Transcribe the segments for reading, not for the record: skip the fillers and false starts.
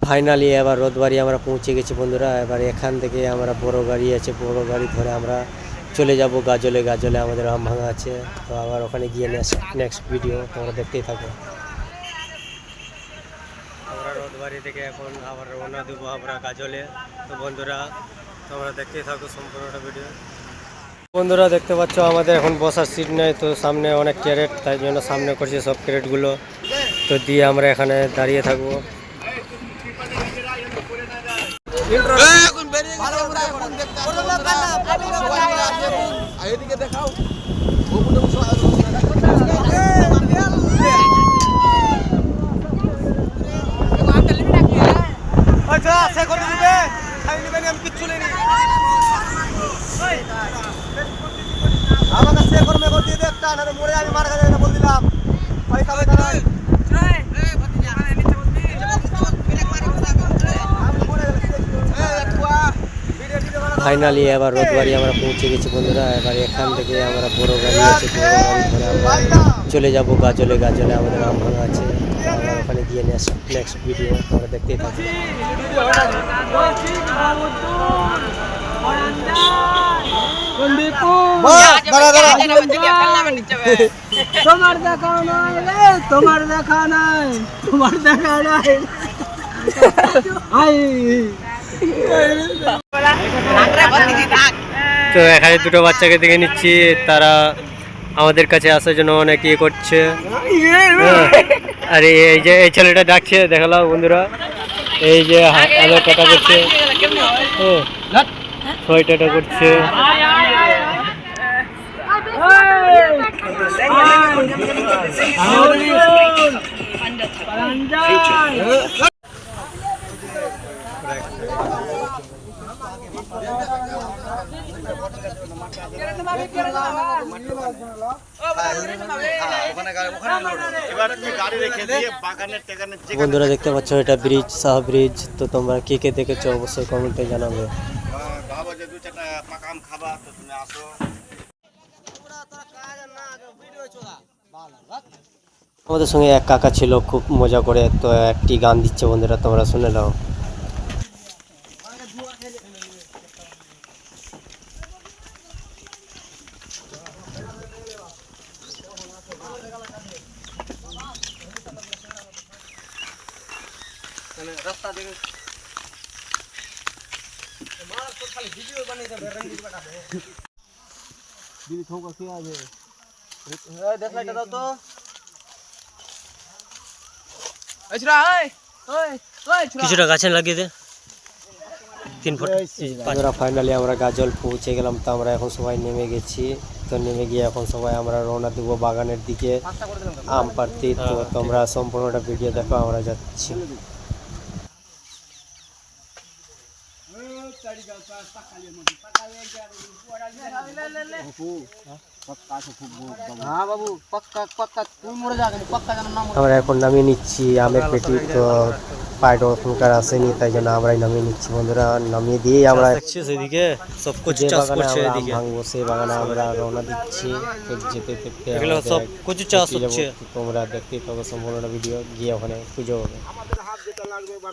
Finally এবার রোদবাড়ি আমরা পৌঁছে গেছি বন্ধুরা। এবার এখান থেকে আমরা বড় গাড়ি আছে, বড় গাড়ি ধরে আমরা চলে যাব গাজলে। গাজলে আমাদের আম ভাঙা আছে, তো আবার ওখানে গিয়ে নেক্সট ভিডিও তোমরা দেখতেই থাকো। আমরা রোদবাড়ি থেকে এখন আবার রওনা দেবো আমরা গাজলে। তো বন্ধুরা তোমরা দেখতেই থাকো সম্পূর্ণটা ভিডিও। বন্ধুরা দেখতে পাচ্ছ আমাদের এখন বসার সিট নেই, তো সামনে অনেক ক্যারেট, তাই জন্য সামনে করছি সব ক্যারেটগুলো, তো দিয়ে আমরা এখানে দাঁড়িয়ে থাকবো। ফাইনালি এবার রোদবাড়ি আমরা পৌঁছে গেছি বন্ধুরা। এবার এখান থেকে আমরা বড় গাড়ি আছে, বড় গাড়ি ধরে আমরা চলে যাব গাজলে। গাজলে আমাদের আম ভাঙা আছে, আবার ওখানে গিয়ে নেক্সট ভিডিও তোমরা দেখতেই থাকো। তোমার দেখা নাই, তোমার দেখা নাই, তোমার দেখা নাই। তো এখানে দুটো বাচ্চাকে দেখে নিচ্ছি, তারা আমাদের কাছে আসার জন্য অনেক ইয়ে করছে। আর এই যে এই ছেলেটা ডাকছে, দেখালাম বন্ধুরা, এই যে আলো টাটা করছে, ছয় টাটা করছে। বন্ধুরা দেখতে পাচ্ছ এটা ব্রিজ, শাহ ব্রিজ। তো তোমরা কে কে দেখেছো অবশ্যই কমেন্টে জানাবে। আমাদের সঙ্গে এক কাকা ছিল, খুব মজা করে তো একটি গান দিচ্ছে বন্ধুরা, তোমরা শুনে নাও। কিছুটা গাছে লাগিয়ে দে 3 ফুট। আমরা ফাইনালি আমরা গাজল পৌঁছে গেলাম, তো আমরা এখন সবাই নেমে গেছি। তো নেমে গিয়ে এখন সবাই আমরা রওনা দেবো বাগানের দিকে আম পাড়তে। তো তোমরা সম্পূর্ণটা ভিডিও দেখো, আমরা যাচ্ছি। আমরা এখন নামিয়ে নিচ্ছি আমের পেটি, তো পাইট ওখানকার আসেনি, তাই জন্য আমরাই নামিয়ে নিচ্ছি বন্ধুরা। নামিয়ে দিয়ে আমরা সেদিকে সব কচু চাষ করছে, এদিকে ভাঙবো সেই বাগানে আমরা রওনা দিচ্ছি। তো যেতে যেতে এগুলো সব কচু চাষ হচ্ছে, তোমরা দেখতেই পাবো সম্পূর্ণ ভিডিও, গিয়ে ওখানে পুজো হবে।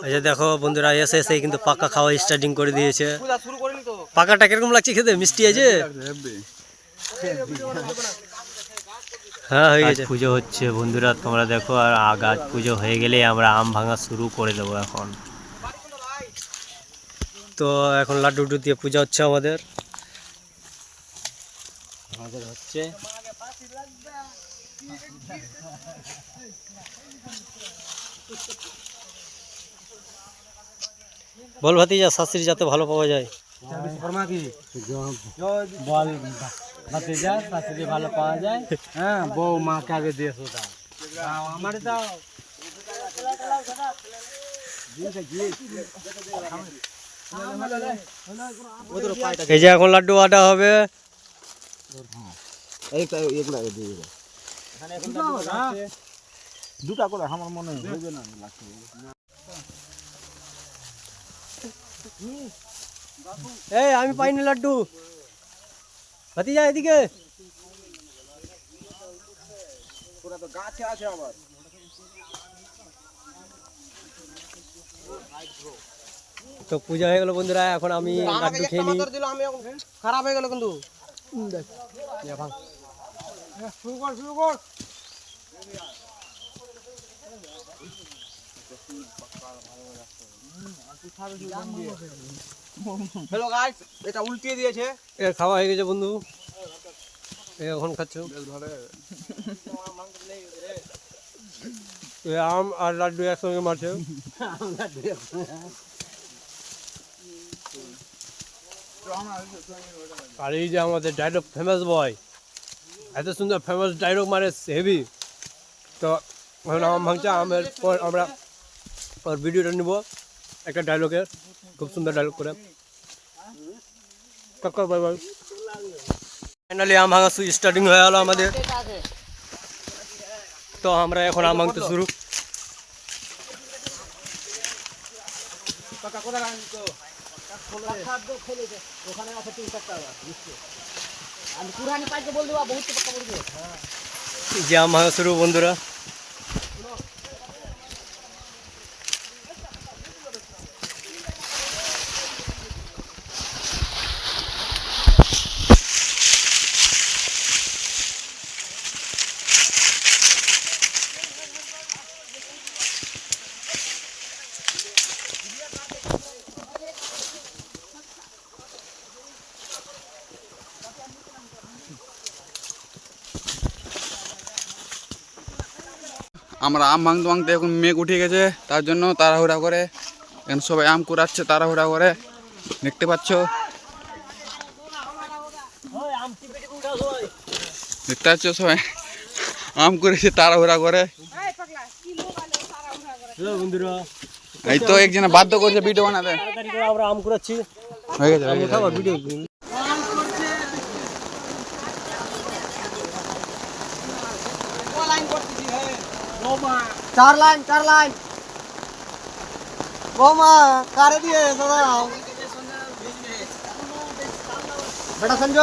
আচ্ছা দেখো বন্ধুরা, এসে কিন্তু পাকা খাওয়া স্টার্টিং করে দিয়েছে। পাকাটা কিরকম লাগছে খেতে? মিষ্টি আছে? হ্যাঁ হয়ে গেছে। পুজো হচ্ছে বন্ধুরা, তোমরা দেখো। আর গাছ পুজো হয়ে গেলে আমরা আম ভাঙা শুরু করে দেবো এখন। তো এখন লাড্ডু দিয়ে পূজা হচ্ছে আমাদের হচ্ছে। বল ভাতিজা, শাশুড়ি যাতে ভালো পাওয়া যায়। বল ভাতিজা, শাশুড়ি ভালো পাওয়া যায়। হ্যাঁ, বউ মাকে আগে দিয়ে শোধা আমার দাও। এই যে এখন লাড্ডু আটা হবে। দুটা করে আমার মনে হইবে না। এই আমি পাইনি লাড্ডু, ভাতিজা এদিকে। গাছে আছে আবার। তো পূজা হয়ে গেল বন্ধুরা, এখন আমি লাড্ডু খেয়ে নিই। খারাপ হয়ে গেল কিন্তু দেখ শুরু কর হ্যালো গাইস, এটা উল্টিয়ে দিয়েছে। এটা খাওয়া হয়ে গেছে বন্ধু, এখন খাচ্ছ। আম আর লাড্ডু একসঙ্গে মারছে। আর এই যে আমাদের ডায়লগ ফেমাস বয়, এত সুন্দর ফেমাস ডায়লগ মারে হেভি। তো এখন আম ভাঙছে, আমের পর আমরা ওর ভিডিওটা নিব একটা ডায়লগের, খুব সুন্দর ডায়লগ করে। কাকা বাই বাই। ফাইনালি আম ভাঙা স্টার্টিং হয়ে গেল আমাদের। তো আমরা এখন আম ভাঙতে শুরু। যে আম ভাঙা শুরু বন্ধুরা। আমরা আম ভাঙতে ভাঙতে এখন মেঘ উঠে গেছে, তার জন্য তাড়াহুড়া করে এখন সবাই আম কুড়াচ্ছে তাড়াহুড়া করে, দেখতে পাচ্ছ। দেখতে পাচ্ছ সবাই আম কুড়েছে তাড়াহুড়া করে। বন্ধুরা এই তো একজনে বাধ্য করছে ভিডিও বানাতে। আমরা আম কুড়াচ্ছি, হয়ে গেছে হয়ে গেছে। ভিডিও चार लाइन बोमा कारे दिए दादा बेटा संजय